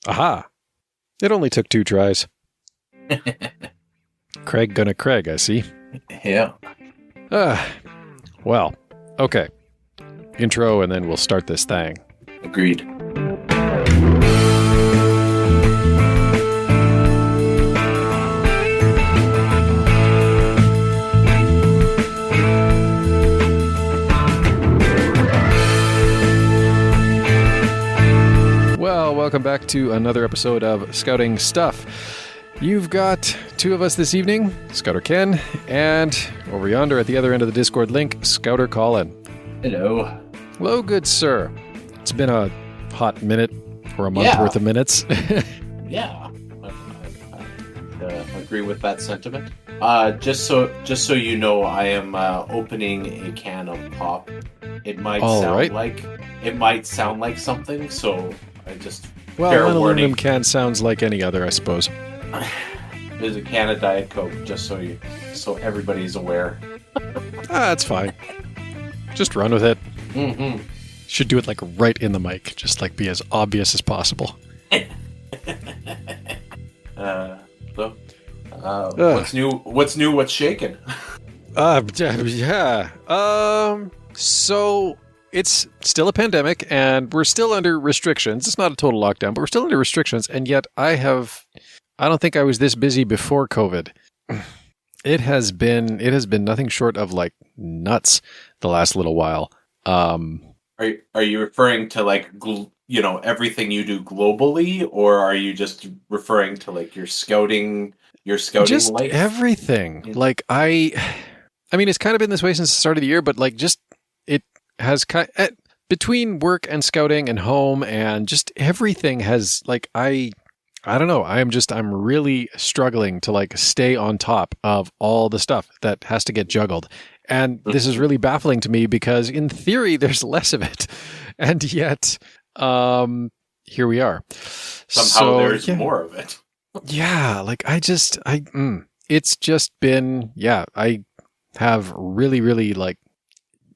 Aha! It only took 2 tries. Craig gonna Craig, I see. Yeah, Ah, well, okay. Intro and then we'll start this thing. agreed. Well, welcome back to another episode of Scouting Stuff. You've got two of us this evening, Scouter Ken, and over yonder at the other end of the Discord link, Scouter Colin. Hello. Hello, good sir. It's been a hot minute, or a month worth of minutes. Yeah, I agree with that sentiment. Just so you know, I am opening a can of pop. It might sound like something, so I just Well, fair an aluminum warning. can sounds like any other, I suppose. There's a can of Diet Coke, just so everybody's aware. That's fine. Just run with it. Mm-hmm. Should do it like right in the mic, just like be as obvious as possible. So, what's new? What's new? What's shaking? Yeah. So it's still a pandemic and we're still under restrictions. It's not a total lockdown, but we're still under restrictions. And yet I don't think I was this busy before COVID. It has been nothing short of like nuts the last little while. Are you referring to like everything you do globally, or are you just referring to like your scouting Just life? everything. Yeah. Like I mean, it's kind of been this way since the start of the year, but like just it has between work and scouting and home and just everything has like I don't know. I'm really struggling to like stay on top of all the stuff that has to get juggled. And this is really baffling to me because in theory there's less of it. And yet here we are. Somehow there's more of it. Yeah, like it's just been, I have really like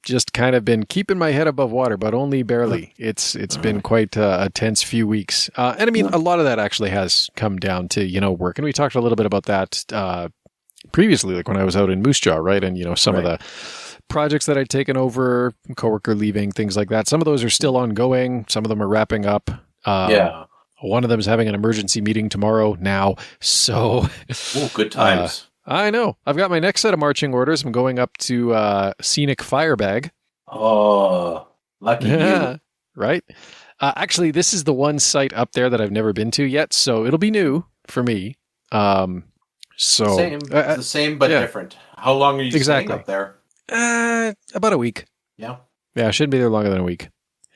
just kind of been keeping my head above water, but only barely. It's been quite a tense few weeks. And I mean, a lot of that actually has come down to, work. And we talked a little bit about that previously, like when I was out in Moose Jaw, right? And, some of the projects that I'd taken over, coworker leaving, things like that. Some of those are still ongoing. Some of them are wrapping up. One of them is having an emergency meeting tomorrow now. So, good times. I know. I've got my next set of marching orders. I'm going up to Scenic Firebag. Oh, lucky you. Right? Actually, this is the one site up there that I've never been to yet, so it'll be new for me. It's the same but different. How long are you staying up there? About a week. Yeah. Yeah, I shouldn't be there longer than a week.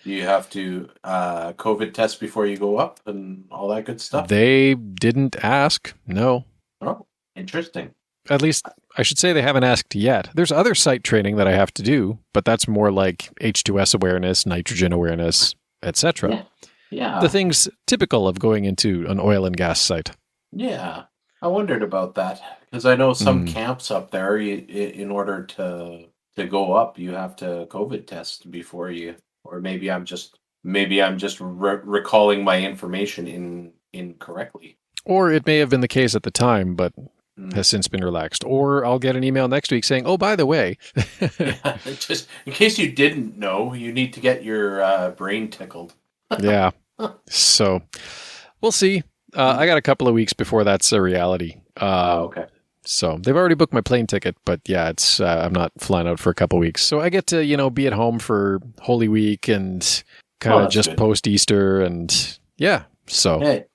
Do you have to COVID test before you go up and all that good stuff? They didn't ask. No. Oh, interesting. At least I should say they haven't asked yet. There's other site training that I have to do, but that's more like H2S awareness, nitrogen awareness, etc. Yeah. The things typical of going into an oil and gas site. Yeah. I wondered about that because I know some camps up there, in order to go up, you have to COVID test before you. Or maybe I'm just recalling my information incorrectly. Or it may have been the case at the time, but has since been relaxed. Or I'll get an email next week saying, "Oh, by the way," just in case you didn't know, you need to get your brain tickled. Yeah. So we'll see. I got a couple of weeks before that's a reality. Okay. So they've already booked my plane ticket, but yeah, it's I'm not flying out for a couple of weeks. So I get to, be at home for Holy Week and kind of just post Easter and yeah. So, hey.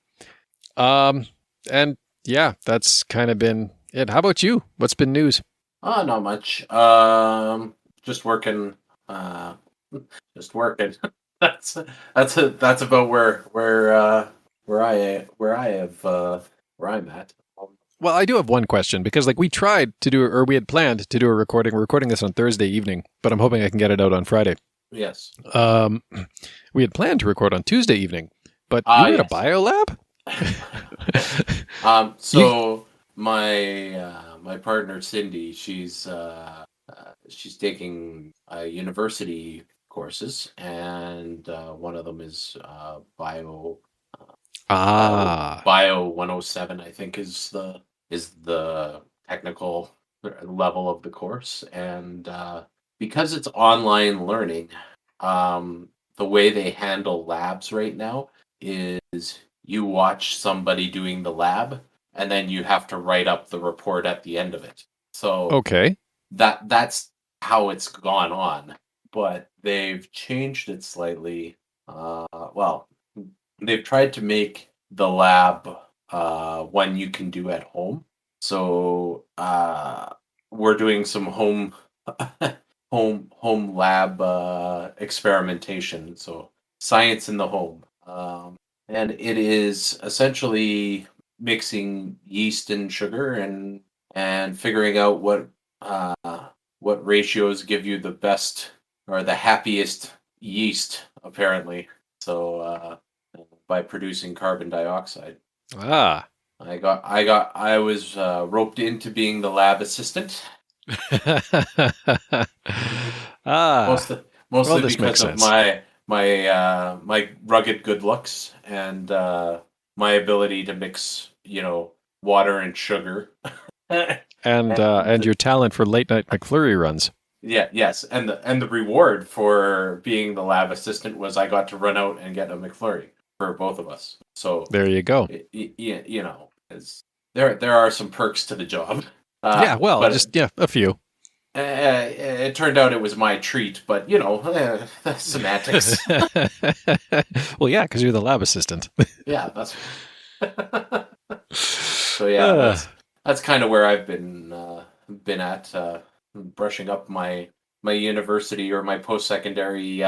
And yeah, that's kind of been it. How about you? What's been news? Not much. Just working. Just working. that's about where I'm at. Well, I do have one question because like we tried to do, or we had planned to do a recording. We're recording this on Thursday evening, but I'm hoping I can get it out on Friday. Yes. We had planned to record on Tuesday evening, but you were at a biolab? So my partner Cindy, she's taking university courses, and one of them is bio Bio 107, I think, is the technical level of the course. And because it's online learning, the way they handle labs right now is you watch somebody doing the lab, and then you have to write up the report at the end of it. So Okay. that's how it's gone on. But they've changed it slightly. Well, they've tried to make the lab one you can do at home. So we're doing some home lab experimentation. So science in the home, and it is essentially mixing yeast and sugar and figuring out what ratios give you the best or the happiest yeast, apparently. So by producing carbon dioxide. Ah. I was roped into being the lab assistant. Mostly well, this because of my rugged good looks and my ability to mix, water and sugar. and your talent for late night McFlurry runs. Yeah, yes, and the reward for being the lab assistant was I got to run out and get a McFlurry for both of us. So there you go. There are some perks to the job. A few. It turned out it was my treat, but semantics. Well, yeah, because you're the lab assistant. Yeah, that's. So yeah, that's kind of where I've been at, brushing up my university or my post-secondary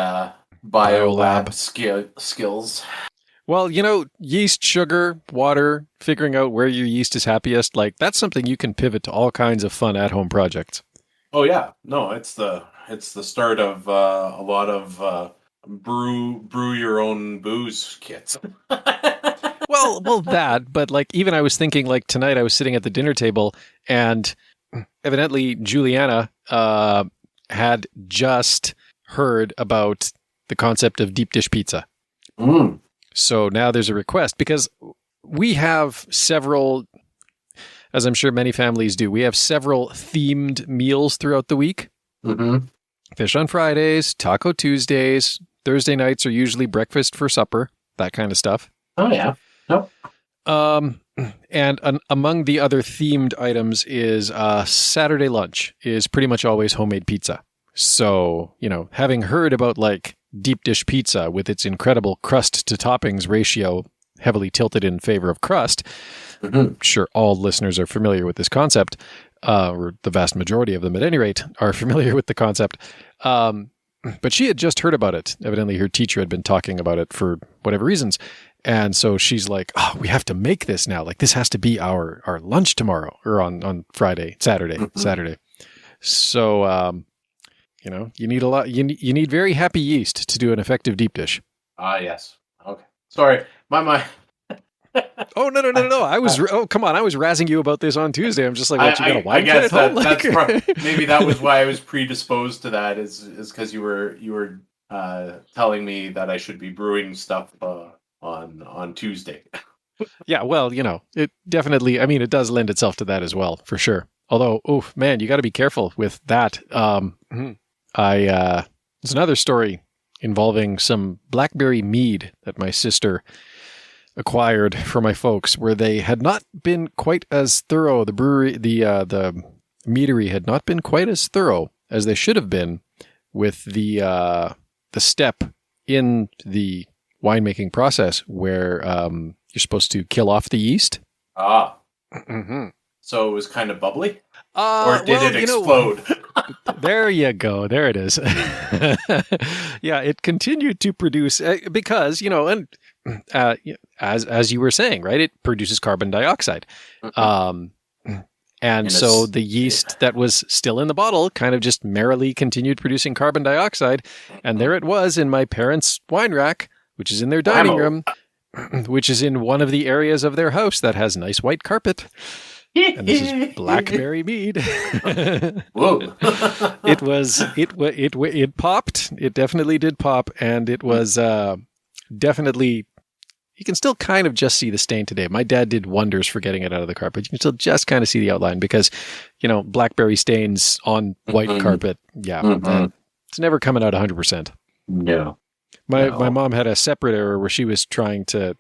biolab skills. Well, yeast, sugar, water, figuring out where your yeast is happiest, that's something you can pivot to all kinds of fun at-home projects. Oh yeah, no, it's the start of a lot of brew your own booze kits. well, that, but even I was thinking, tonight I was sitting at the dinner table and evidently Juliana had just heard about the concept of deep dish pizza. Mm. So now there's a request because we have several, as I'm sure many families do, we have several themed meals throughout the week. Mm-hmm. Fish on Fridays, Taco Tuesdays, Thursday nights are usually breakfast for supper, that kind of stuff. Oh, yeah. Nope. And among the other themed items is Saturday lunch is pretty much always homemade pizza. So, having heard about deep dish pizza with its incredible crust to toppings ratio heavily tilted in favor of crust, mm-hmm. I'm sure all listeners are familiar with this concept, or the vast majority of them at any rate are familiar with the concept. But she had just heard about it. Evidently her teacher had been talking about it for whatever reasons. And so she's like, oh, we have to make this now. This has to be our lunch tomorrow or on Saturday. So, you need a lot. You need very happy yeast to do an effective deep dish. Yes. Okay. Sorry. My. Oh, no. Come on. I was razzing you about this on Tuesday. I'm just like, what, you got a wine kit at home? That's maybe that was why I was predisposed to that is because you were telling me that I should be brewing stuff on Tuesday. Yeah, well, it definitely, it does lend itself to that as well, for sure. Although, man, you got to be careful with that. There's another story involving some blackberry mead that my sister acquired for my folks, where they had not been quite as thorough. The brewery, the meadery had not been quite as thorough as they should have been with the step in the winemaking process where you're supposed to kill off the yeast. Mm-hmm. So it was kind of bubbly? Or did it explode? There you go. There it is. Yeah, it continued to produce because, and as you were saying, right, it produces carbon dioxide. Mm-hmm. And so the yeast that was still in the bottle kind of just merrily continued producing carbon dioxide. And there it was in my parents' wine rack, which is in their dining room, which is in one of the areas of their house that has nice white carpet. And this is blackberry mead. Whoa! It popped. It definitely did pop, and it was definitely you can still kind of just see the stain today. My dad did wonders for getting it out of the carpet. You can still just kind of see the outline because, blackberry stains on white carpet. Yeah. It's never coming out 100%. No. My mom had a separate error where she was trying to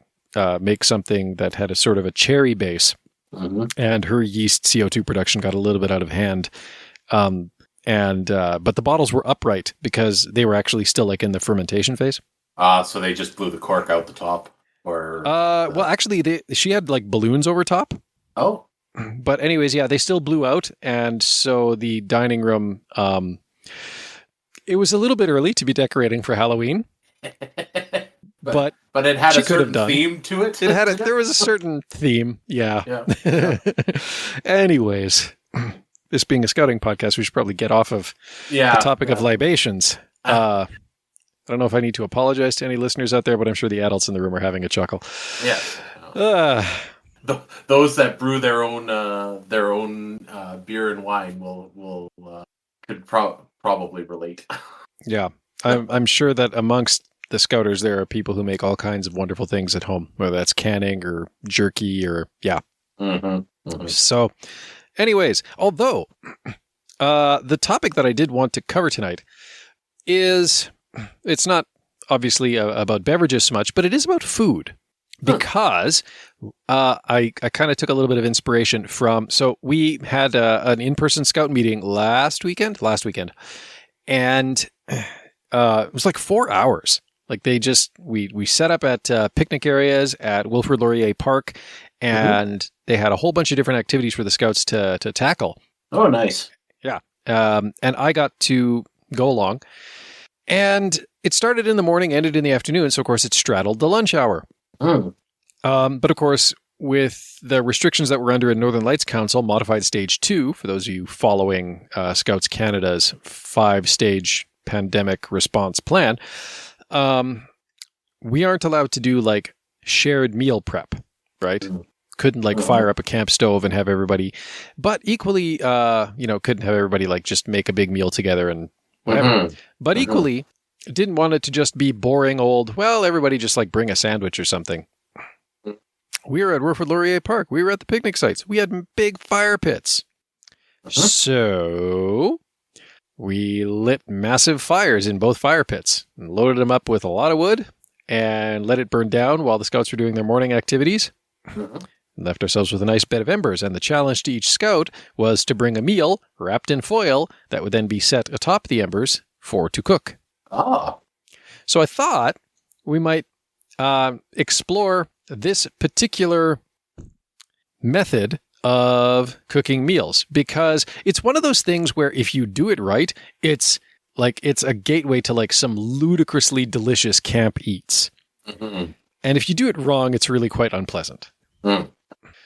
make something that had a sort of a cherry base, and her yeast CO2 production got a little bit out of hand. But the bottles were upright because they were actually still like in the fermentation phase. So they just blew the cork out the top, or well, actually, she had like balloons over top. Oh, but anyways, yeah, they still blew out, and so the dining room. It was a little bit early to be decorating for Halloween, but it had a certain theme to it. There was a certain theme, yeah. Anyways, this being a scouting podcast, we should probably get off of the topic of libations. I don't know if I need to apologize to any listeners out there, but I'm sure the adults in the room are having a chuckle. Yeah. Those that brew their own beer and wine could probably relate. Yeah, I'm sure that amongst the scouters there are people who make all kinds of wonderful things at home, whether that's canning or jerky or So, anyways, although the topic that I did want to cover tonight it's not obviously about beverages so much, but it is about food. Because I kind of took a little bit of inspiration from, so we had an in-person scout meeting last weekend, and it was like 4 hours. Like we set up at picnic areas at Wilfrid Laurier Park, and they had a whole bunch of different activities for the scouts to tackle. Oh, nice. Yeah. And I got to go along, and it started in the morning, ended in the afternoon. So of course it straddled the lunch hour. But of course, with the restrictions that we're under in Northern Lights Council, modified stage 2, for those of you following Scouts Canada's 5-stage pandemic response plan, we aren't allowed to do like shared meal prep, right? Couldn't like fire up a camp stove and have everybody, but equally, couldn't have everybody like just make a big meal together and whatever. But equally, didn't want it to just be boring old, well, everybody just like bring a sandwich or something. We were at Wilfrid Laurier Park. We were at the picnic sites. We had big fire pits. So we lit massive fires in both fire pits and loaded them up with a lot of wood and let it burn down while the scouts were doing their morning activities. Left ourselves with a nice bed of embers. And the challenge to each scout was to bring a meal wrapped in foil that would then be set atop the embers to cook. So I thought we might explore this particular method of cooking meals, because it's one of those things where if you do it right, it's a gateway to like some ludicrously delicious camp eats. And if you do it wrong, it's really quite unpleasant.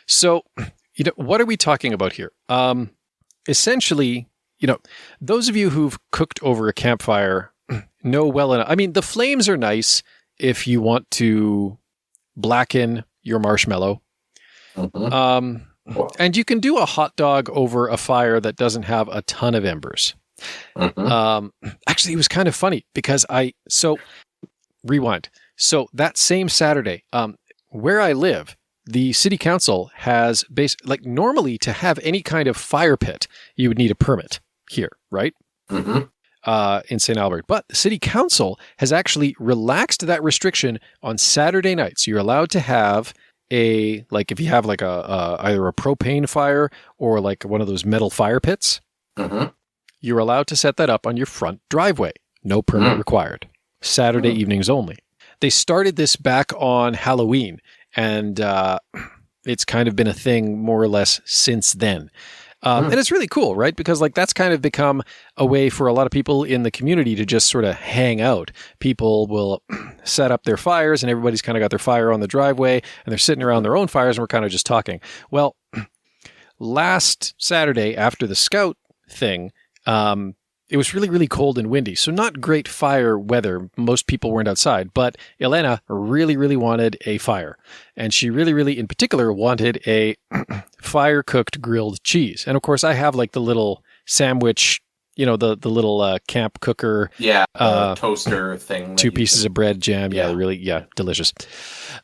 So, what are we talking about here? Essentially, those of you who've cooked over a campfire know well enough. I mean, the flames are nice if you want to blacken your marshmallow. And you can do a hot dog over a fire that doesn't have a ton of embers. Actually, it was kind of funny because rewind. So that same Saturday, where I live, the city council has normally to have any kind of fire pit, you would need a permit here, right? In St. Albert. But the city council has actually relaxed that restriction on Saturday nights. You're allowed to have if you have like either a propane fire or like one of those metal fire pits, you're allowed to set that up on your front driveway. No permit required. Saturday evenings only. They started this back on Halloween, and it's kind of been a thing more or less since then. And it's really cool, right? Because like that's kind of become a way for a lot of people in the community to just sort of hang out. People will set up their fires and everybody's kind of got their fire on the driveway and they're sitting around their own fires and we're kind of just talking. Well, last Saturday after the scout thing, it was really, really cold and windy. So not great fire weather. Most people weren't outside, but Elena really, really wanted a fire. And she really, really, in particular, wanted a fire-cooked grilled cheese. And of course, I have like the little sandwich the little camp cooker. Yeah, toaster thing. Two pieces of bread, jam. Yeah, really, delicious.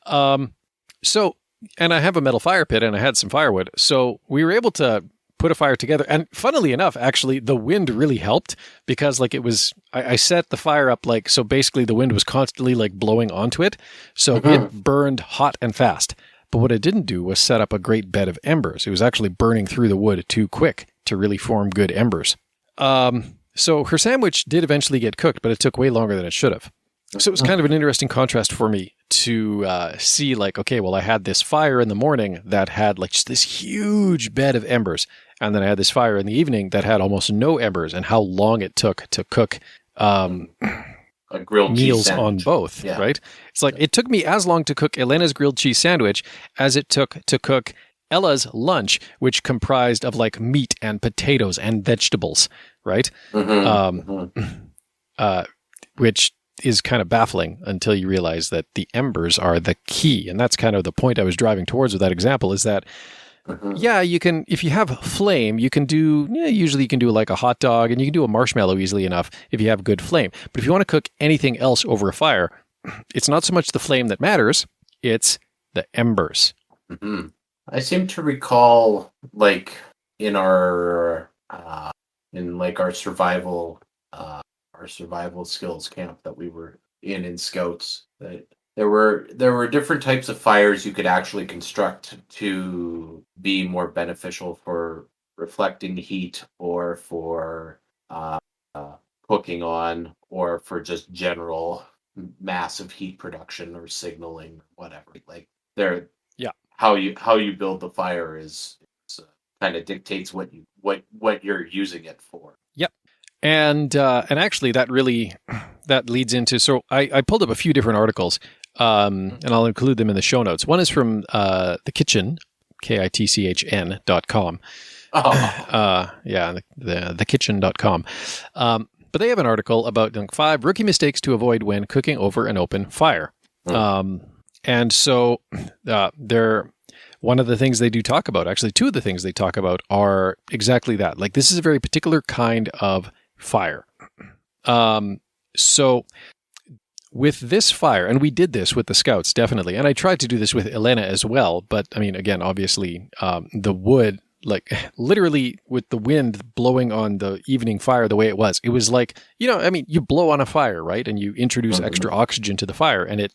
So, and I have a metal fire pit, and I had some firewood. So we were able to put a fire together. And funnily enough, actually, the wind really helped because like it was, I set the fire up like, so basically the wind was constantly like blowing onto it. So it burned hot and fast. But what it didn't do was set up a great bed of embers. It was actually burning through the wood too quick to really form good embers. So her sandwich did eventually get cooked, but it took way longer than it should have. So it was kind of an interesting contrast for me to see like, okay, well, I had this fire in the morning that had like just this huge bed of embers. And then I had this fire in the evening that had almost no embers, and how long it took to cook a grilled meals cheese on both, right? It's like it took me as long to cook Elena's grilled cheese sandwich as it took to cook Ella's lunch, which comprised of like meat and potatoes and vegetables, right? Which is kind of baffling until you realize that the embers are the key. And that's kind of the point I was driving towards with that example is that, yeah, you can, if you have flame, you can do, usually you can do like a hot dog and you can do a marshmallow easily enough if you have good flame. But if you want to cook anything else over a fire, it's not so much the flame that matters, it's the embers. I seem to recall like in our, our survival skills camp that we were in Scouts, that there were different types of fires you could actually construct to be more beneficial for reflecting heat or for cooking on or for just general massive heat production or signaling, whatever. Like how you build the fire is kind of dictates what you're using it for. Yep. And actually that leads into, so I pulled up a few different articles, and I'll include them in the show notes. One is from The Kitchen, kitchn.com. Thekitchen.com. But they have an article about 5 rookie mistakes to avoid when cooking over an open fire. And so one of the things they do talk about, actually 2 of the things they talk about are exactly that. Like this is a very particular kind of fire. So with this fire, and we did this with the Scouts, definitely, and I tried to do this with Elena as well, but I mean, again, obviously, the wood, like literally with the wind blowing on the evening fire the way it was like, you blow on a fire, right? And you introduce extra oxygen to the fire and it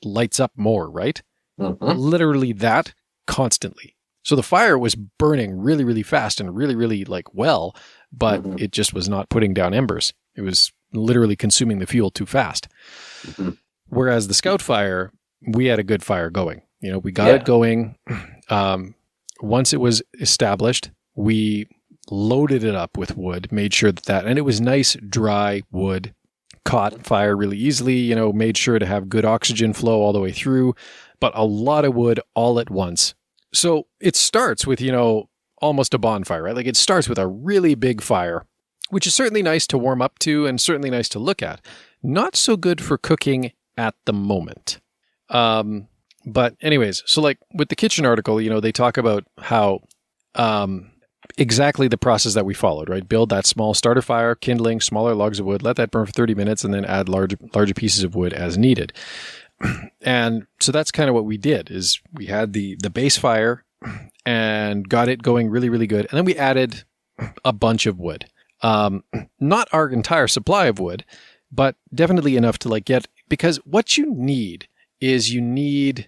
lights up more, right? Literally that constantly. So the fire was burning really, really fast and really, really like well, but it just was not putting down embers. It was literally consuming the fuel too fast. Whereas the Scout fire, we had a good fire going. We got it going. Once it was established, we loaded it up with wood, made sure and it was nice, dry wood, caught fire really easily, made sure to have good oxygen flow all the way through, but a lot of wood all at once. So it starts with, almost a bonfire, right? Like it starts with a really big fire, which is certainly nice to warm up to and certainly nice to look at. Not so good for cooking at the moment. But anyways, so like with the kitchen article, they talk about how exactly the process that we followed, right? Build that small starter fire, kindling smaller logs of wood, let that burn for 30 minutes, and then add larger pieces of wood as needed. And so that's kind of what we did, is we had the base fire and got it going really, really good. And then we added a bunch of wood. Not our entire supply of wood, but definitely enough to like get, because what you need is you need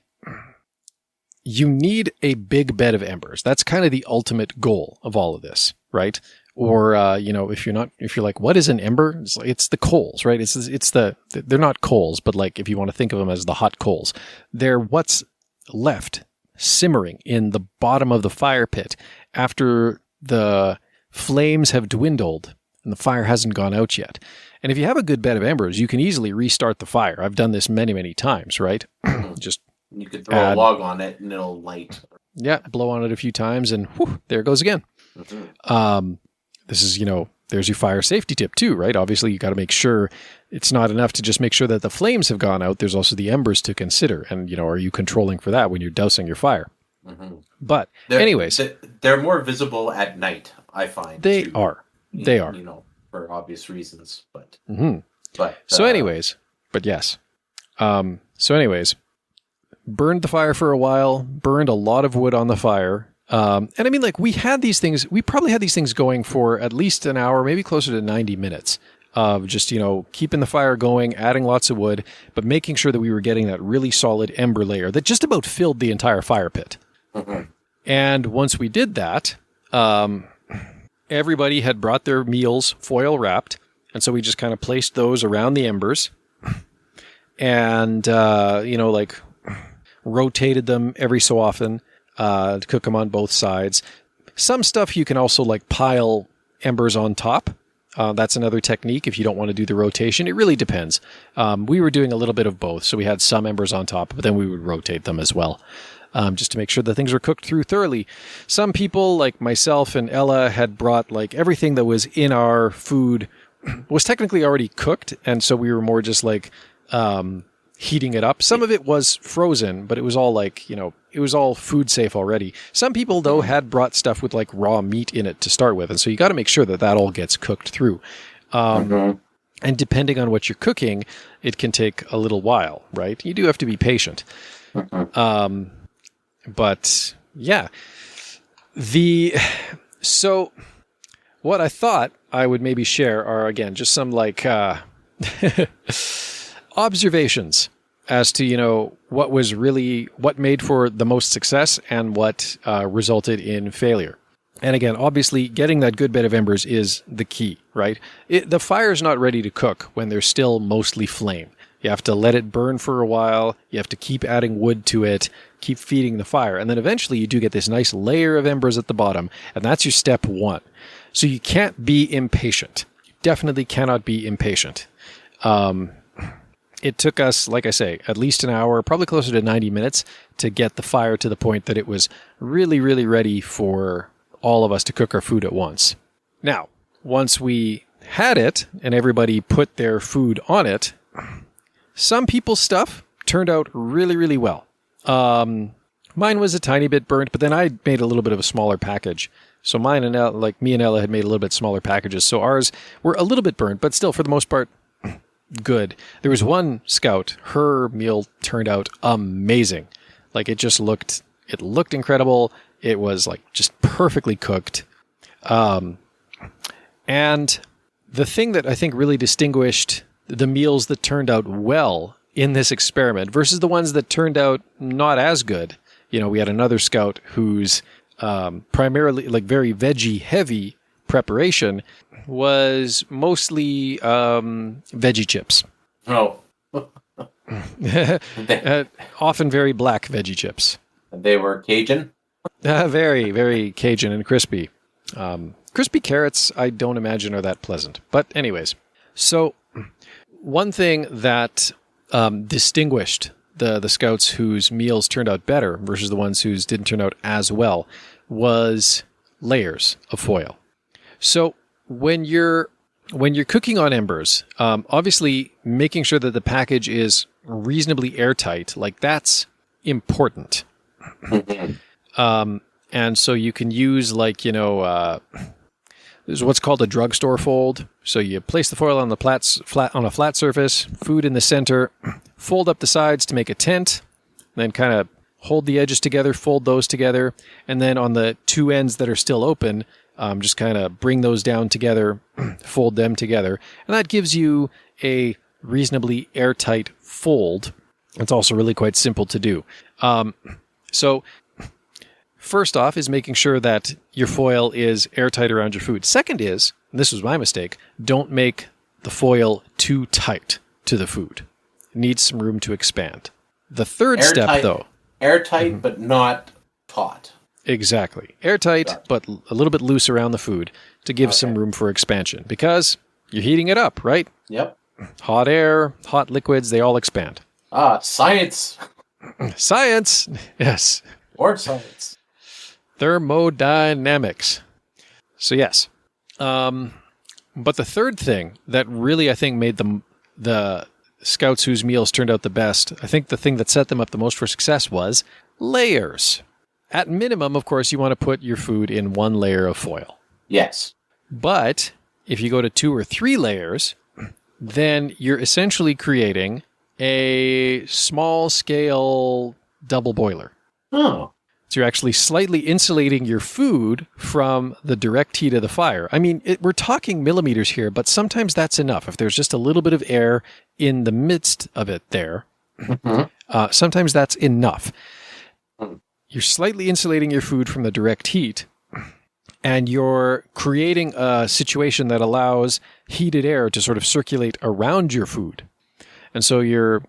a big bed of embers. That's kind of the ultimate goal of all of this, right? Or, if you're like, what is an ember? It's the coals, right? They're not coals, but like, if you want to think of them as the hot coals, they're what's left simmering in the bottom of the fire pit after the flames have dwindled and the fire hasn't gone out yet. And if you have a good bed of embers, you can easily restart the fire. I've done this many, many times, right? Just you could throw a log on it and it'll light. Yeah, blow on it a few times and whew, there it goes again. This is, there's your fire safety tip too, right? Obviously, you got to make sure it's not enough to just make sure that the flames have gone out. There's also the embers to consider. And, are you controlling for that when you're dousing your fire? But anyways. They're more visible at night, I find. They are. They are. For obvious reasons. But, mm-hmm. but yes. So anyways, burned the fire for a while, burned a lot of wood on the fire. And I mean, like, we probably had these things going for at least an hour, maybe closer to 90 minutes of just, keeping the fire going, adding lots of wood, but making sure that we were getting that really solid ember layer that just about filled the entire fire pit. Mm-hmm. And once we did that, everybody had brought their meals foil wrapped. And so we just kind of placed those around the embers and, rotated them every so often to cook them on both sides. Some stuff you can also pile embers on top. That's another technique if you don't want to do the rotation. It really depends. We were doing a little bit of both. So we had some embers on top, but then we would rotate them as well. Just to make sure that things were cooked through thoroughly. Some people, like myself and Ella, had brought everything that was in our food was technically already cooked, and so we were more just heating it up. Some of it was frozen, but it was all it was all food safe already. Some people, though, had brought stuff with raw meat in it to start with, and so you got to make sure that all gets cooked through. And depending on what you're cooking, it can take a little while, right? You do have to be patient. But yeah, so what I thought I would maybe share are, again, just some observations as to, what made for the most success and what resulted in failure. And again, obviously getting that good bed of embers is the key, right? The fire's not ready to cook when there's still mostly flame. You have to let it burn for a while. You have to keep adding wood to it, keep feeding the fire. And then eventually you do get this nice layer of embers at the bottom. And that's your step one. So you can't be impatient. You definitely cannot be impatient. It took us, like I say, at least an hour, probably closer to 90 minutes to get the fire to the point that it was really, really ready for all of us to cook our food at once. Now, once we had it and everybody put their food on it, some people's stuff turned out really, really well. Mine was a tiny bit burnt, but then I made a little bit of a smaller package. So mine and Ella, me and Ella had made a little bit smaller packages. So ours were a little bit burnt, but still, for the most part, good. There was one scout, her meal turned out amazing. It looked incredible. It was just perfectly cooked. And the thing that I think really distinguished the meals that turned out well in this experiment versus the ones that turned out not as good. We had another scout whose primarily very veggie heavy preparation was mostly veggie chips. Oh. Often very black veggie chips. They were Cajun? Very, very Cajun and crispy. Crispy carrots, I don't imagine, are that pleasant. But anyways, so one thing that distinguished the scouts whose meals turned out better versus the ones whose didn't turn out as well was layers of foil. So when you're cooking on embers, obviously making sure that the package is reasonably airtight, that's important. And so you can use there's what's called a drugstore fold. So you place the foil on on a flat surface, food in the center, fold up the sides to make a tent, then kind of hold the edges together, fold those together, and then on the two ends that are still open, just kind of bring those down together, fold them together, and that gives you a reasonably airtight fold. It's also really quite simple to do. So first off is making sure that your foil is airtight around your food. Second is, and this was my mistake, don't make the foil too tight to the food. It needs some room to expand. The third step, though... Airtight, but not taut. Exactly. Airtight, but a little bit loose around the food to give some room for expansion. Because you're heating it up, right? Yep. Hot air, hot liquids, they all expand. Science! Science! Yes. Or science. Thermodynamics. So yes. But the third thing that really, I think, made the scouts whose meals turned out the best, I think the thing that set them up the most for success was layers. At minimum, of course, you want to put your food in one layer of foil. Yes. But if you go to 2 or 3 layers, then you're essentially creating a small scale double boiler. Oh. So you're actually slightly insulating your food from the direct heat of the fire. I mean, we're talking millimeters here, but sometimes that's enough. If there's just a little bit of air in the midst of it there, sometimes that's enough. You're slightly insulating your food from the direct heat, and you're creating a situation that allows heated air to sort of circulate around your food. And so you're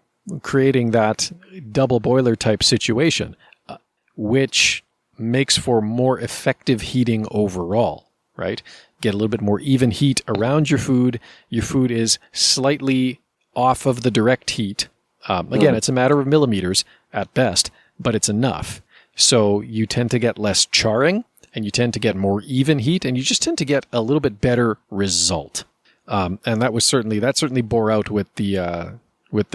creating that double boiler type situation, which makes for more effective heating overall, right? Get a little bit more even heat around your food. Your food is slightly off of the direct heat. Again, it's a matter of millimeters at best, but it's enough. So you tend to get less charring, and you tend to get more even heat, and you just tend to get a little bit better result. And that certainly bore out with the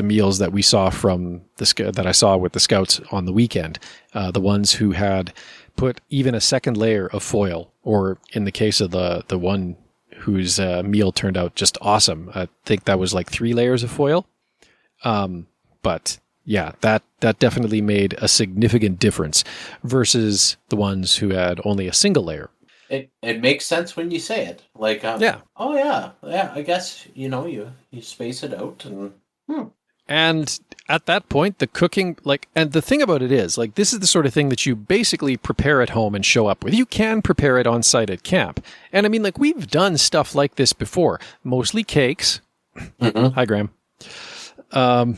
meals that we saw that I saw with the scouts on the weekend. The ones who had put even a second layer of foil, or in the case of the one whose meal turned out just awesome, I think that was like 3 layers of foil. But yeah, that definitely made a significant difference versus the ones who had only a single layer. It makes sense when you say it. Like, yeah. Oh yeah. I guess, you space it out and. And at that point, the cooking, and the thing about it is, this is the sort of thing that you basically prepare at home and show up with. You can prepare it on site at camp. And I mean, we've done stuff like this before, mostly cakes. Hi, Graham. I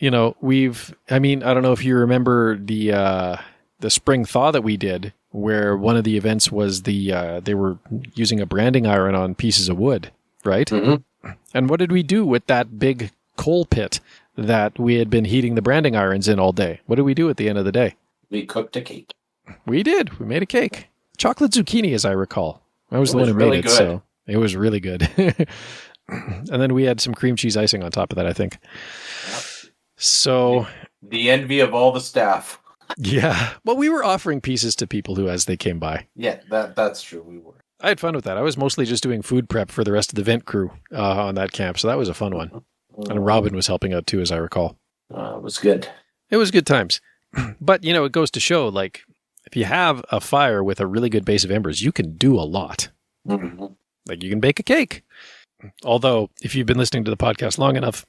don't know if you remember the spring thaw that we did, where one of the events was they were using a branding iron on pieces of wood, right? Mm-hmm. And what did we do with that big coal pit that we had been heating the branding irons in all day? What did we do at the end of the day? We cooked a cake. We did. We made a cake. Chocolate zucchini, as I recall. I was the one who made it, so it was really good. And then we had some cream cheese icing on top of that, I think. Yep. So the envy of all the staff. Yeah. Well, we were offering pieces to people as they came by. Yeah, that's true. We were. I had fun with that. I was mostly just doing food prep for the rest of the vent crew on that camp, so that was a fun one. And Robin was helping out too, as I recall. It was good. It was good times. But, it goes to show, if you have a fire with a really good base of embers, you can do a lot. Mm-hmm. You can bake a cake. Although, if you've been listening to the podcast long enough,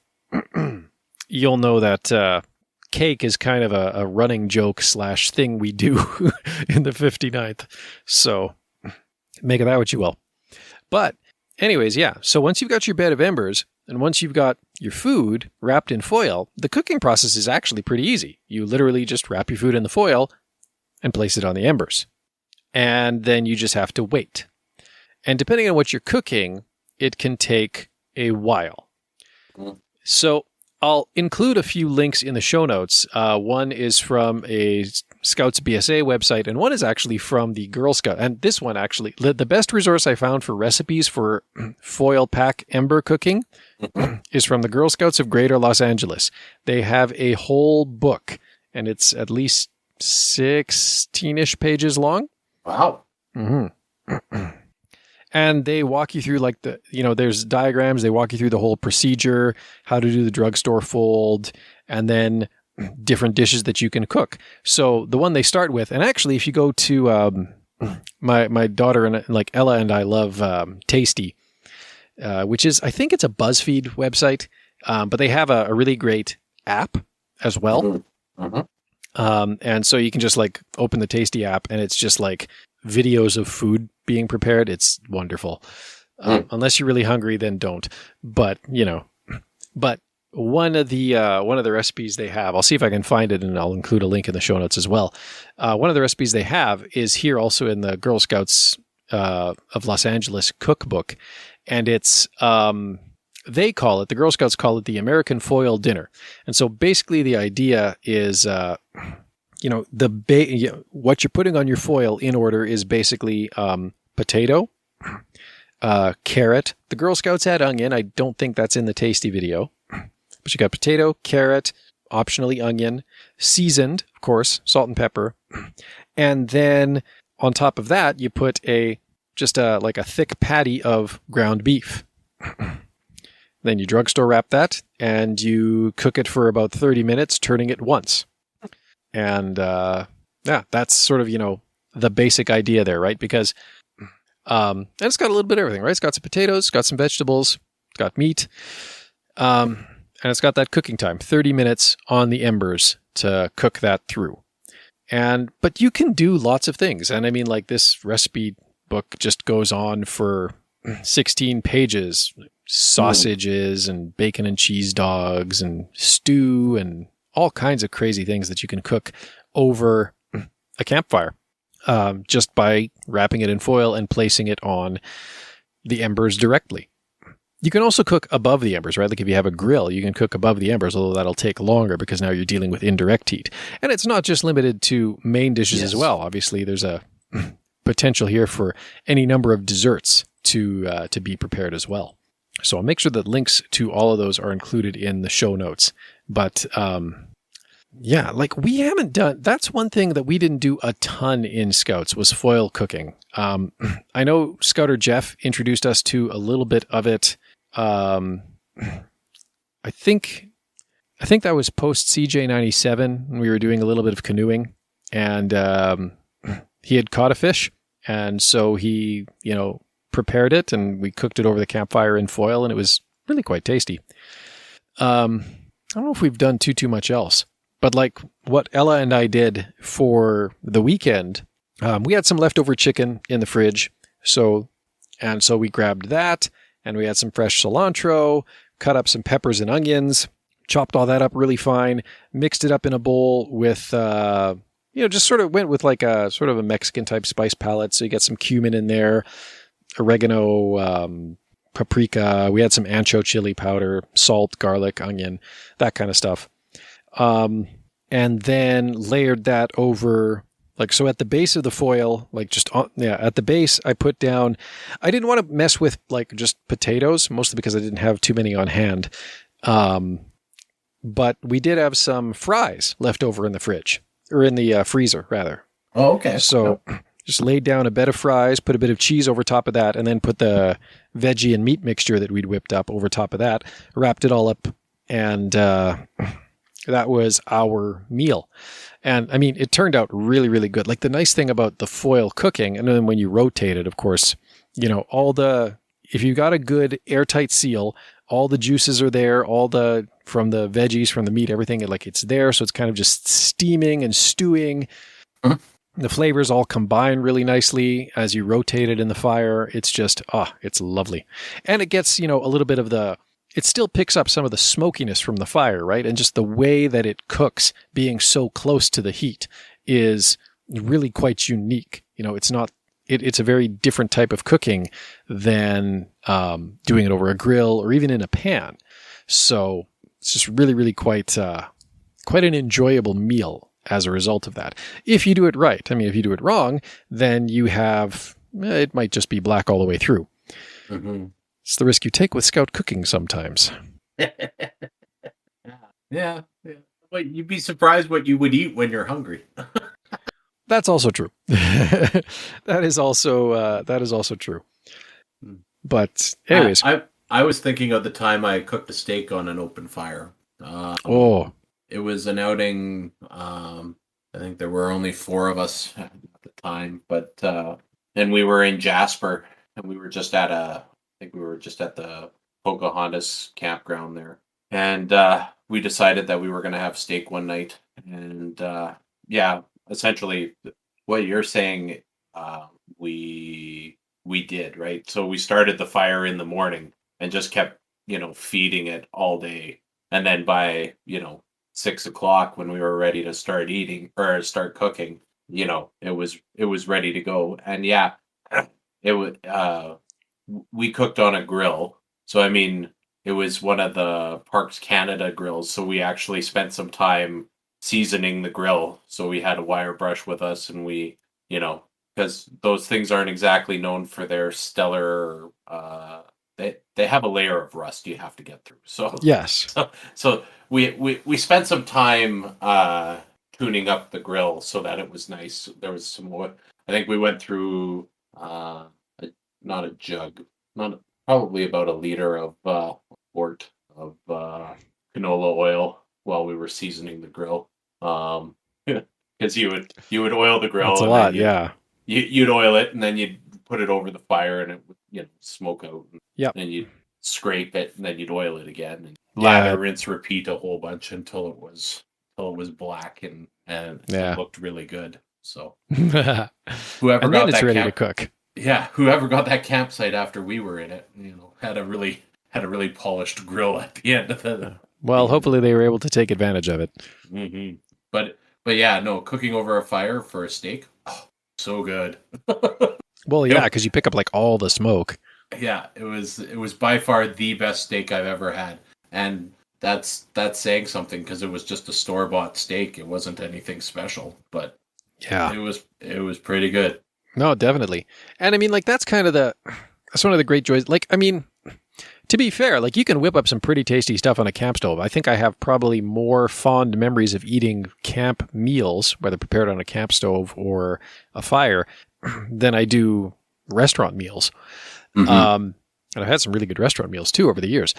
you'll know that cake is kind of a running joke / thing we do in the 59th. So, make of that what you will. But, anyways, yeah. So once you've got your bed of embers, and once you've got your food wrapped in foil, the cooking process is actually pretty easy. You literally just wrap your food in the foil and place it on the embers. And then you just have to wait. And depending on what you're cooking, it can take a while. So I'll include a few links in the show notes. One is from a Scouts BSA website, and one is actually from the Girl Scout. And this one, actually, the best resource I found for recipes for foil pack ember cooking is from the Girl Scouts of Greater Los Angeles. They have a whole book, and it's at least 16-ish pages long. Wow. Mm-hmm. And they walk you through there's diagrams. They walk you through the whole procedure, how to do the drugstore fold, and then different dishes that you can cook. So the one they start with, and actually if you go to my daughter and Ella and I love Tasty, which is, I think it's a BuzzFeed website, but they have a really great app as well. Mm-hmm. And so you can just open the Tasty app, and it's just videos of food being prepared. It's wonderful. Unless you're really hungry, then don't. But one of the recipes they have, I'll see if I can find it, and I'll include a link in the show notes as well. One of the recipes they have is here also in the Girl Scouts of Los Angeles cookbook, and it's the Girl Scouts call it the American Foil Dinner. And so basically the idea is what you're putting on your foil in order is basically potato, carrot. The Girl Scouts had onion. I don't think that's in the Tasty video. But you got potato, carrot, optionally onion, seasoned, of course, salt and pepper. And then on top of that, you put a just like a thick patty of ground beef. Then you drugstore wrap that, and you cook it for about 30 minutes, turning it once. And that's sort of, the basic idea there, right? Because and it's got a little bit of everything, right? It's got some potatoes, it's got some vegetables, it's got meat, and it's got that cooking time, 30 minutes on the embers to cook that through. But you can do lots of things. And I mean, like, this recipe book just goes on for 16 pages, sausages and bacon and cheese dogs and stew and all kinds of crazy things that you can cook over a campfire, just by wrapping it in foil and placing it on the embers directly. You can also cook above the embers, right? Like if you have a grill, you can cook above the embers, although that'll take longer because now you're dealing with indirect heat. And it's not just limited to main dishes as well. Obviously, there's a potential here for any number of desserts to be prepared as well. So I'll make sure that links to all of those are included in the show notes. But like we haven't done, that's one thing that we didn't do a ton in Scouts was foil cooking. I know Scouter Jeff introduced us to a little bit of it. I think that was post CJ97 when we were doing a little bit of canoeing, and he had caught a fish, and so he, prepared it, and we cooked it over the campfire in foil, and it was really quite tasty. I don't know if we've done too much else, but like what Ella and I did for the weekend, we had some leftover chicken in the fridge, so we grabbed that. And we had some fresh cilantro, cut up some peppers and onions, chopped all that up really fine, mixed it up in a bowl with, just sort of went with like a sort of a Mexican type spice palette. So you get some cumin in there, oregano, paprika. We had some ancho chili powder, salt, garlic, onion, that kind of stuff. And then layered that over. Like, so at the base of the foil, like at the base, I put down, I didn't want to mess with like just potatoes, mostly because I didn't have too many on hand. But we did have some fries left over in the fridge, or in the freezer rather. Oh, okay. So just laid down a bed of fries, put a bit of cheese over top of that, and then put the veggie and meat mixture that we'd whipped up over top of that, wrapped it all up, and that was our meal. And I mean, it turned out really, really good. Like the nice thing about the foil cooking, and then when you rotate it, of course, if you got a good airtight seal, all the juices are there, from the veggies, from the meat, everything, it's there. So it's kind of just steaming and stewing. Mm-hmm. The flavors all combine really nicely as you rotate it in the fire. It's just, it's lovely. And it gets, a little bit of it still picks up some of the smokiness from the fire, right? And just the way that it cooks, being so close to the heat, is really quite unique. It's a very different type of cooking than doing it over a grill or even in a pan. So it's just really, really quite an enjoyable meal as a result of that. If you do it right. I mean, if you do it wrong, then it might just be black all the way through. Mm-hmm. It's the risk you take with Scout cooking sometimes. Yeah. But you'd be surprised what you would eat when you're hungry. That's also true. That is also true. But anyways, I was thinking of the time I cooked a steak on an open fire. It was an outing. I think there were only 4 of us at the time, but and we were in Jasper, and we were just at the Pocahontas campground there. And we decided that we were going to have steak one night. And essentially what you're saying, we did, right? So we started the fire in the morning and just kept, feeding it all day. And then by, 6 o'clock when we were ready to start eating or start cooking, it was ready to go. And it was, we cooked on a grill. So, I mean, it was one of the Parks Canada grills. So we actually spent some time seasoning the grill. So we had a wire brush with us, and we, because those things aren't exactly known for their stellar, they have a layer of rust you have to get through. So yes. So we spent some time tuning up the grill so that it was nice. There was some more. I think we went through a not a jug, not probably about a liter of quart of canola oil while we were seasoning the grill. Because you would oil the grill. That's a and lot, then yeah. You'd oil it and then you'd put it over the fire and it would smoke out. Yep. And you'd scrape it and then you'd oil it again and Yeah. lather, rinse, repeat a whole bunch until it was black and it looked really good. So whoever and got then it's that ready to cook. Yeah, whoever got that campsite after we were in it, had a really polished grill at the end of the. Well, hopefully they were able to take advantage of it. Mm-hmm. But yeah, no, cooking over a fire for a steak, so good. Well, yeah, because you pick up like all the smoke. Yeah, it was by far the best steak I've ever had, and that's saying something because it was just a store-bought steak. It wasn't anything special, but yeah, it was pretty good. No, definitely. And I mean, like that's one of the great joys. Like, I mean, to be fair, like you can whip up some pretty tasty stuff on a camp stove. I think I have probably more fond memories of eating camp meals, whether prepared on a camp stove or a fire, than I do restaurant meals. Mm-hmm. And I've had some really good restaurant meals too over the years.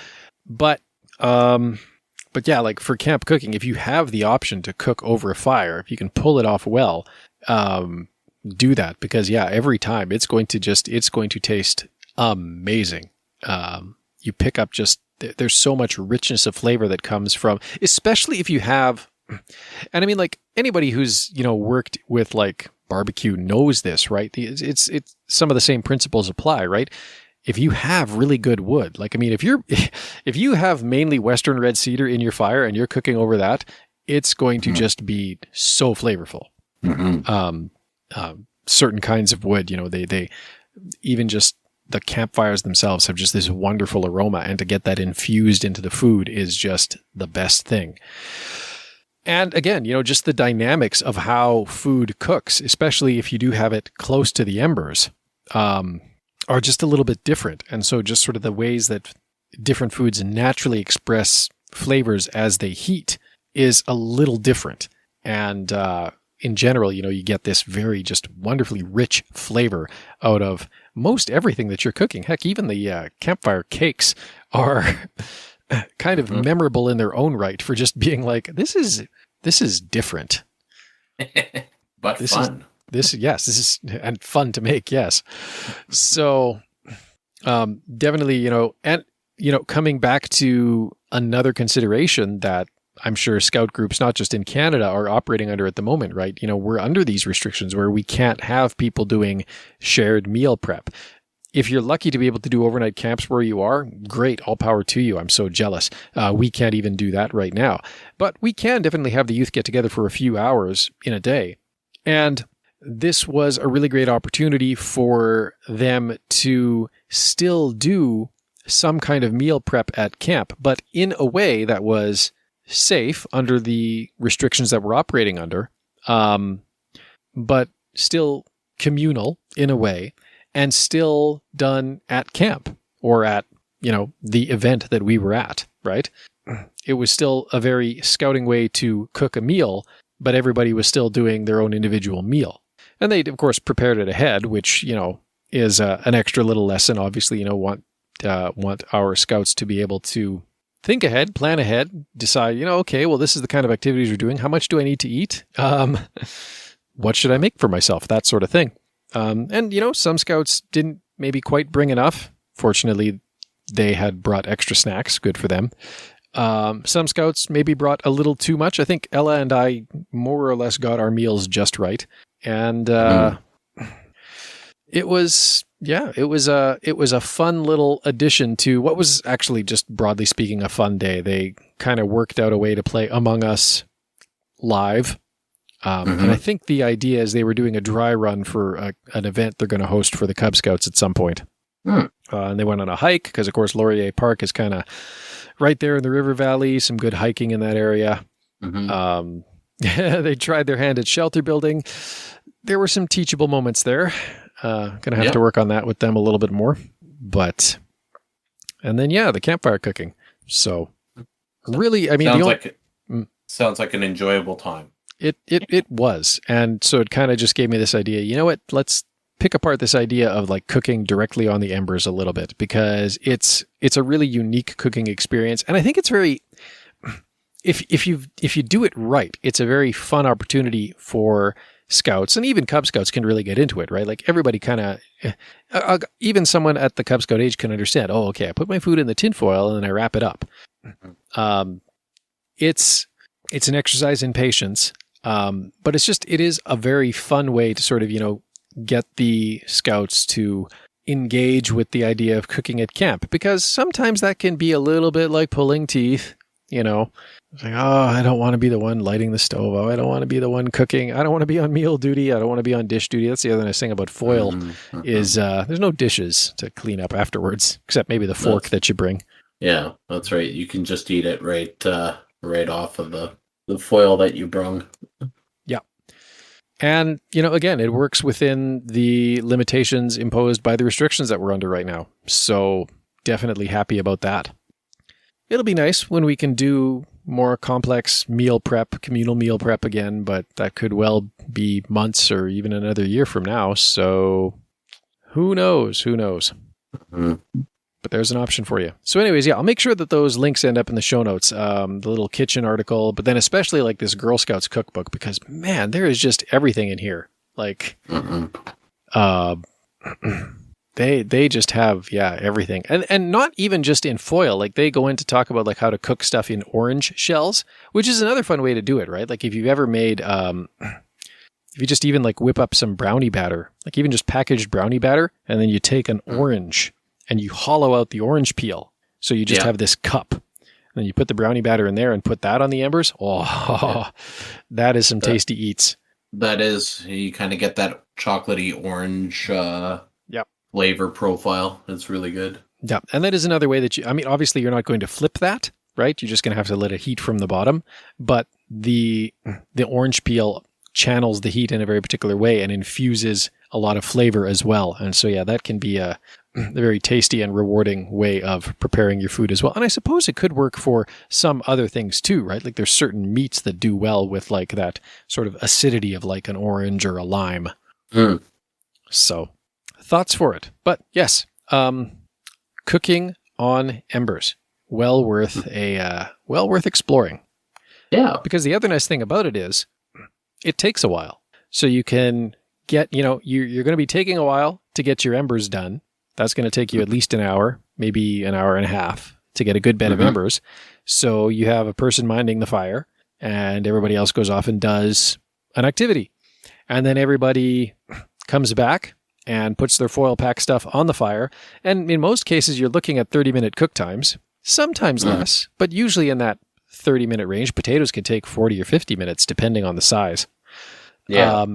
But yeah, like for camp cooking, if you have the option to cook over a fire, if you can pull it off well, do that, because yeah, every time it's going to taste amazing. You pick up there's so much richness of flavor that comes from, especially if you have, and I mean like anybody who's, worked with like barbecue knows this, right? It's some of the same principles apply, right? If you have really good wood, like, I mean, if you have mainly Western red cedar in your fire and you're cooking over that, it's going to just be so flavorful. Mm-hmm. Certain kinds of wood, they even just the campfires themselves have just this wonderful aroma, and to get that infused into the food is just the best thing. And again, just the dynamics of how food cooks, especially if you do have it close to the embers, are just a little bit different. And so just sort of the ways that different foods naturally express flavors as they heat is a little different. And in general, you get this very just wonderfully rich flavor out of most everything that you're cooking. Heck, even the campfire cakes are kind of memorable in their own right for just being like, this is different. But this fun. This is and fun to make, yes. So definitely, and coming back to another consideration that I'm sure scout groups, not just in Canada, are operating under at the moment, right? We're under these restrictions where we can't have people doing shared meal prep. If you're lucky to be able to do overnight camps where you are, great, all power to you. I'm so jealous. We can't even do that right now. But we can definitely have the youth get together for a few hours in a day. And this was a really great opportunity for them to still do some kind of meal prep at camp, but in a way that was safe under the restrictions that we're operating under, but still communal in a way, and still done at camp or at, the event that we were at, right? It was still a very scouting way to cook a meal, but everybody was still doing their own individual meal. And they, of course, prepared it ahead, which, is an extra little lesson. Obviously, want our scouts to be able to think ahead, plan ahead, decide, okay, well, this is the kind of activities we're doing. How much do I need to eat? What should I make for myself? That sort of thing. And, some scouts didn't maybe quite bring enough. Fortunately, they had brought extra snacks. Good for them. Some scouts maybe brought a little too much. I think Ella and I more or less got our meals just right. And it was a fun little addition to what was actually, just broadly speaking, a fun day. They kind of worked out a way to play Among Us live. And I think the idea is they were doing a dry run for an event they're going to host for the Cub Scouts at some point. And they went on a hike because, of course, Laurier Park is kind of right there in the river valley. Some good hiking in that area. They tried their hand at shelter building. There were some teachable moments there. Going to have to work on that with them a little bit more. And then, the campfire cooking. So really, I mean, sounds like an enjoyable time. It was. And so it kind of just gave me this idea, you know what, let's pick apart this idea of like cooking directly on the embers a little bit, because it's a really unique cooking experience. And I think it's very, if you do it right, it's a very fun opportunity for Scouts, and even Cub Scouts can really get into it, right? Like everybody kind of, even someone at the Cub Scout age can understand, oh, okay, I put my food in the tinfoil and then I wrap it up. It's an exercise in patience, but it is a very fun way to sort of, get the Scouts to engage with the idea of cooking at camp, because sometimes that can be a little bit like pulling teeth, It's like, oh, I don't want to be the one lighting the stove. Oh, I don't want to be the one cooking. I don't want to be on meal duty. I don't want to be on dish duty. That's the other nice thing about foil is there's no dishes to clean up afterwards, except maybe the fork that you bring. Yeah, that's right. You can just eat it right off of the foil that you brung. Yeah. And, again, it works within the limitations imposed by the restrictions that we're under right now. So definitely happy about that. It'll be nice when we can do more complex meal prep, communal meal prep again, but that could well be months or even another year from now. So who knows? Mm-hmm. But there's an option for you. So anyways, yeah, I'll make sure that those links end up in the show notes, the little kitchen article, but then especially like this Girl Scouts cookbook, because man, there is just everything in here. Like, They just have, everything. And not even just in foil. Like they go in to talk about like how to cook stuff in orange shells, which is another fun way to do it, right? Like if you've ever made, if you just even like whip up some brownie batter, like even just packaged brownie batter, and then you take an orange and you hollow out the orange peel. So you just have this cup. And then you put the brownie batter in there and put that on the embers. Oh, that is some tasty eats. That is, you kind of get that chocolatey orange, flavor profile. It's really good. Yeah. And that is another way that obviously you're not going to flip that, right? You're just going to have to let it heat from the bottom, but the orange peel channels the heat in a very particular way and infuses a lot of flavor as well. And so, that can be a very tasty and rewarding way of preparing your food as well. And I suppose it could work for some other things too, right? Like there's certain meats that do well with like that sort of acidity of like an orange or a lime. So thoughts for it. But yes, cooking on embers, well worth exploring. Yeah. Because the other nice thing about it is it takes a while. So you can get, you're going to be taking a while to get your embers done. That's going to take you at least an hour, maybe an hour and a half to get a good bed of embers. So you have a person minding the fire and everybody else goes off and does an activity. And then everybody comes back and puts their foil pack stuff on the fire. And in most cases, you're looking at 30-minute cook times, sometimes less, but usually in that 30-minute range. Potatoes can take 40 or 50 minutes, depending on the size. Yeah.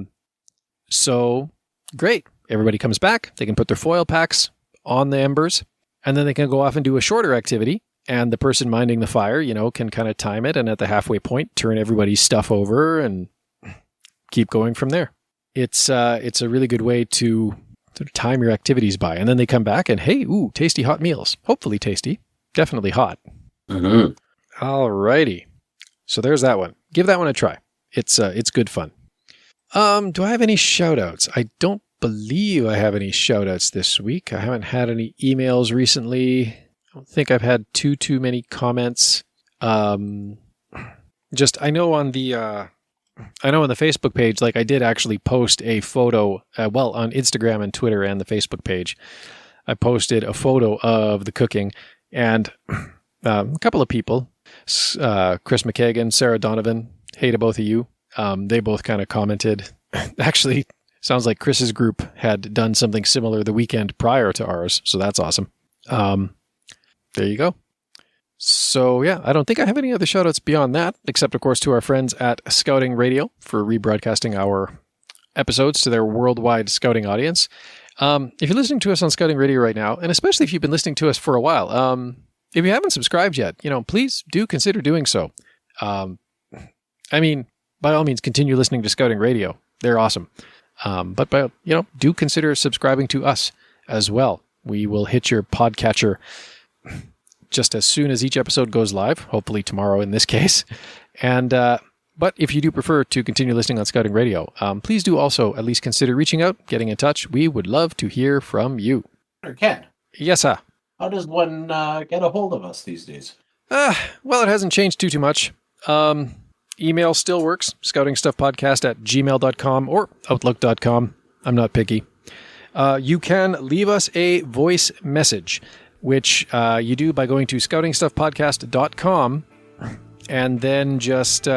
So great. Everybody comes back. They can put their foil packs on the embers, and then they can go off and do a shorter activity. And the person minding the fire, can kind of time it. And at the halfway point, turn everybody's stuff over and keep going from there. It's a really good way to sort of time your activities by. And then they come back and, hey, tasty hot meals. Hopefully tasty. Definitely hot. All righty. So there's that one. Give that one a try. It's good fun. Do I have any shout-outs? I don't believe I have any shout-outs this week. I haven't had any emails recently. I don't think I've had too many comments. I know on the Facebook page, like I did actually post a photo, on Instagram and Twitter and the Facebook page, I posted a photo of the cooking, and a couple of people, Chris McKagan, Sarah Donovan, hey to both of you. They both kind of commented. Actually, sounds like Chris's group had done something similar the weekend prior to ours, so that's awesome. There you go. So yeah, I don't think I have any other shout-outs beyond that, except of course to our friends at Scouting Radio for rebroadcasting our episodes to their worldwide scouting audience. If you're listening to us on Scouting Radio right now, and especially if you've been listening to us for a while, if you haven't subscribed yet, please do consider doing so. By all means, continue listening to Scouting Radio. They're awesome. But do consider subscribing to us as well. We will hit your podcatcher just as soon as each episode goes live, hopefully tomorrow in this case. And But if you do prefer to continue listening on Scouting Radio, please do also at least consider reaching out, getting in touch. We would love to hear from you. Ken. Yes, sir. How does one get a hold of us these days? Well, it hasn't changed too much. Email still works, scoutingstuffpodcast@gmail.com or outlook.com. I'm not picky. You can leave us a voice message, which you do by going to scoutingstuffpodcast.com and then just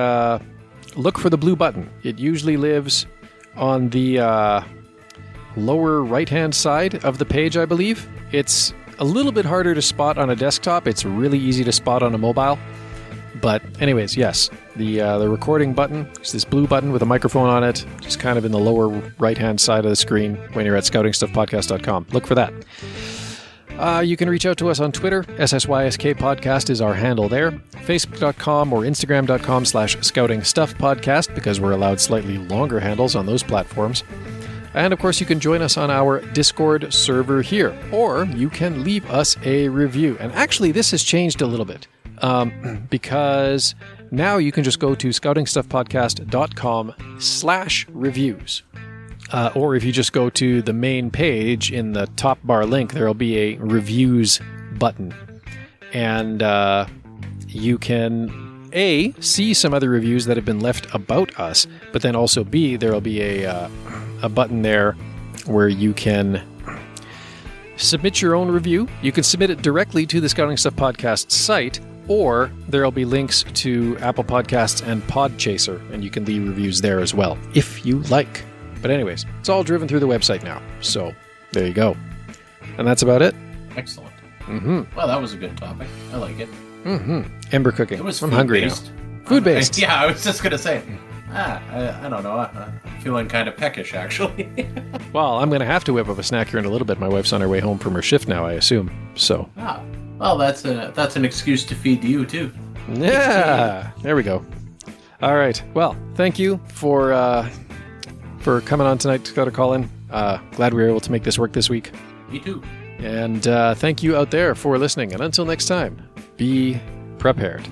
look for the blue button. It usually lives on the lower right-hand side of the page, I believe. It's a little bit harder to spot on a desktop. It's really easy to spot on a mobile. But anyways, yes, the recording button is this blue button with a microphone on it, just kind of in the lower right-hand side of the screen when you're at scoutingstuffpodcast.com. Look for that. You can reach out to us on Twitter. SSYSK Podcast is our handle there. Facebook.com or Instagram.com/scoutingstuffpodcast, because we're allowed slightly longer handles on those platforms. And of course, you can join us on our Discord server here, or you can leave us a review. And actually, this has changed a little bit, because now you can just go to scoutingstuffpodcast.com/reviews. Or if you just go to the main page in the top bar link, there'll be a reviews button. And you can, A, see some other reviews that have been left about us, but then also B, there'll be a button there where you can submit your own review. You can submit it directly to the Scouting Stuff Podcast site, or there'll be links to Apple Podcasts and Podchaser, and you can leave reviews there as well, if you like. But anyways, it's all driven through the website now, so there you go. And that's about it. Excellent. Mm-hmm. Well, that was a good topic. I like it. Mm-hmm. Ember cooking. It was I'm hungry now. Food-based. Yeah, I was just going to say, I don't know. I'm feeling kind of peckish, actually. Well, I'm going to have to whip up a snack here in a little bit. My wife's on her way home from her shift now, I assume. So. Well, that's an excuse to feed you, too. Yeah, there we go. All right. Well, thank you for coming on tonight to call in. Glad we were able to make this work this week. Me too. And thank you out there for listening. And until next time, be prepared.